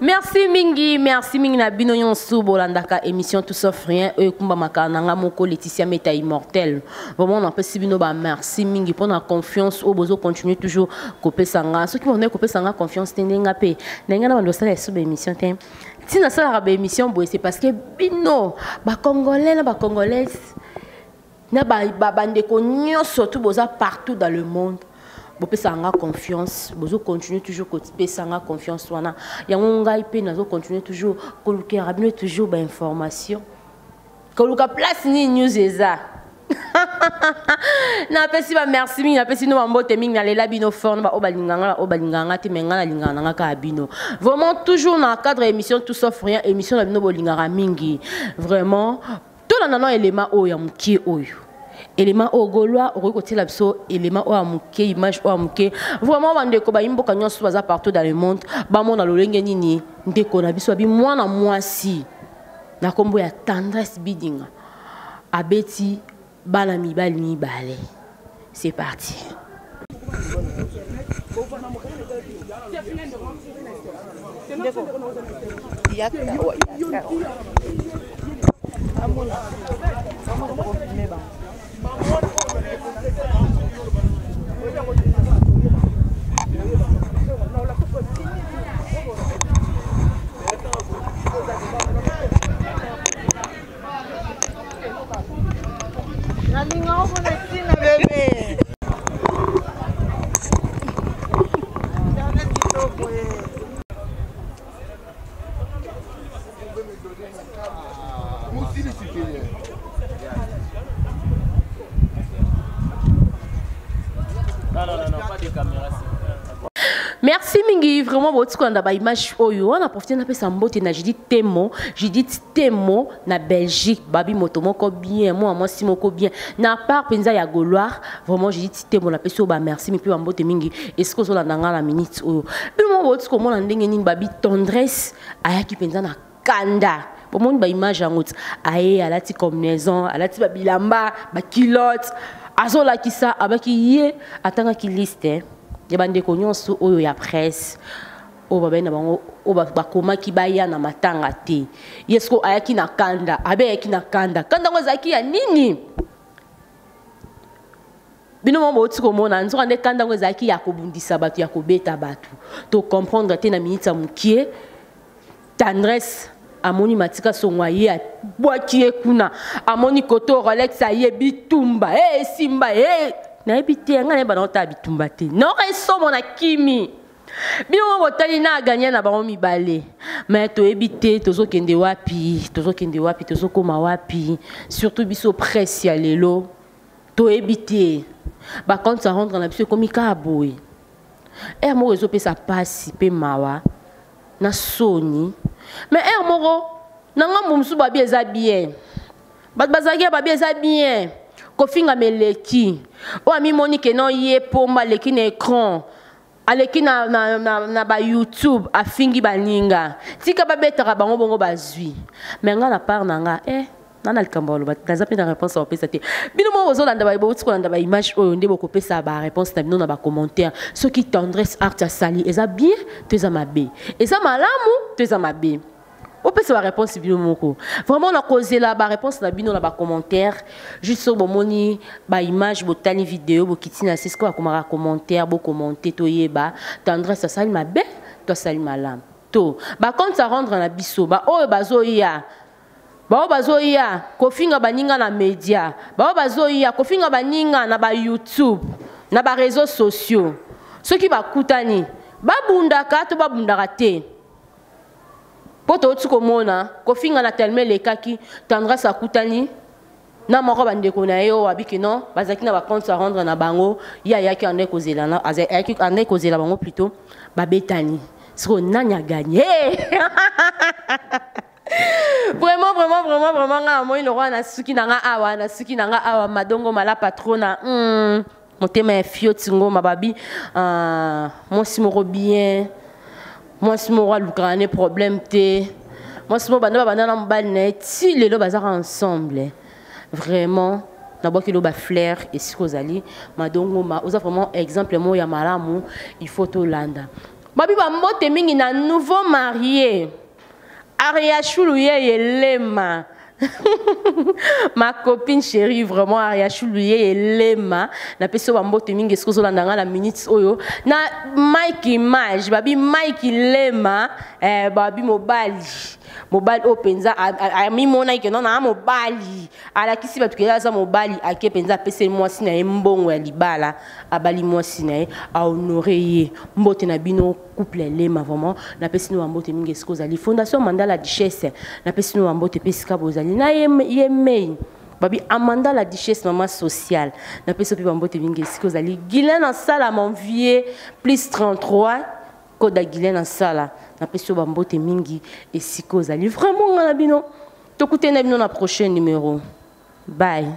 Merci mingi na bino yonsu bolandaka émission tout sauf rien e kumba makananga moko Laetitia Meta immortel. Vraiment on appelle bino ba merci mingi pour la confiance au bozo continuer toujours couper sanga. Ceux qui vont couper sanga confiance tendenga pe. Nenga na bando sala sub émission ten. Si na sala ba émission boy c'est parce que bino ba congolais na ba congolaise na ba bande ko nyonso tout boza partout dans le monde. Bopé sanga confiance, bozo continue toujours côté sanga confiance wana. Yango ngai pe nazo continue toujours koluka rabino toujours ba information. Koluka place ni news eza. Na pesi ba merci mingi na pesi no mbote mingi na lela bino fort ba obalinganga te menga na linganga nga ka bino. Vraiment toujours dans cadre émission tout sauf rien émission na bino bolingara mingi. Vraiment tout la nano élément o ya mukie oyo. Élément au gaulois au côté l'abso élément au amuke image au amuke vraiment bande ko ba imboka nyonso baza partout dans le monde ba mona lolenge nini ndeko na biso bi mwana mwasi na kombo ya tendresse bidinga abeti bana mibali mibale. C'est parti. Merci mingi vraiment beaucoup quand on a image oyo on a profité na pesa mbote na j'ai dit témo na Belgique babi motomoko bien moi si moko bien na part penza ya gaulois vraiment j'ai dit témo na pesa ba merci mais puis mbote mingi est-ce que la nanga la minute oyo puis moi beaucoup comment on ndenge nini babi tendresse ayaki penza na kanda bon ba image en route aye alati combinaison alati babilamba ba culotte azola kisa abaki ye atanga ki liste ya bande ko nyonso oyo ya presse o ba bena bango o ba koma ki baya na matanga te yesko ayaki na kanda abe ayaki na kanda ngo zaki ya nini bino mo boti ko mona nzo ande kanda ngo zaki ya kobundisa batu ya kobeta batu to comprendre te na minute mukie tendresse amoni matika songwaye ya boakie kuna amoni koto Rolex aye bitumba simba na ebité nga ne banota bitumba te non reso mona kimi bino botali na gagner na bango mibale mais to ebité tozo kende wapi tozo koma wapi surtout biso presse ya lelo to ebité ba compte ça rendre na biso komika boy mo rezo pe ça passe pe mawa na soni mais moro nanga mumsu babi eza bien bazaki babi eza bien kofinga meleki o ami monique non ye pomba leki na écran aleki na ba YouTube afingi baninga tika babetaka bango bongo bazwi mais nga na part nanga nana likambolo bataza pe na réponse au pesa te bino mo ozolanda ba bo tiko landa ba image oyo ndebo ko pesa ba réponse na bino na ba commentaire ceux qui tendresse art sali eza bien teza mabe eza malamu teza mabe o pesa ba réponse bino moko vraiment na causé la ba réponse na bino na ba commentaire juste sur bomoni ba image botani vidéo bokitina c'est ce ko akomaka commentaire bo commenter to yeba tendresse sali mabe to sali malamu to ba compte ça rendre na biso ba oyo bazoya bao bazoya kofinga baninga na média bao bazoya kofinga baninga na ba YouTube na ba réseaux sociaux ceux qui bakutani babundaka to babundaka te poto tuko mona kofinga na tellement les kaki tendresse akutani na moko bandeko na yo abiki non bazaki na ba compte à rendre na bango yaki ande kozela na yaki ande kozela bango plutôt babetani siko nanya gagné vraiment nga moi no wana suki nanga awa madongo mala patrona motema ya fioti ngoma babi moi si moko bien moi si moko lukane problème te moi si moko banda na mbali na ti lelo bazaka ensemble vraiment na boki lo ba flair et sikozali madongo ma oza vraiment exemple mo ya malamu il faut to landa babi bambote mingi na nouveau marié Ariachulu Yelema. Ma copine chérie, vraiment, Ariachulu Yelema. Na peso bambote mingi eskozo landanga la minutes oyo. Na Mike Image, babi Mike Lema, babi mobali. Mobali openza ami mona ke non na mobali ala kisi batu ke za mobali ake penza pese mwasi na mbongo ya libala abali mwasi na a honorer mbote na bino couple Lema vraiment na pese no mbote mingi eskoza li fondation Mandala Duchesse na pese no mbote pese ka bozali na yemei babi Amanda la Duchesse maman sociale na pese pe mbote mingi eskoza li Guylaine en sala mon vieux plus 33 Koda Guylaine en sala na peso bambote mingi et sikoza li vraiment na bino to na bino na prochain numéro bye.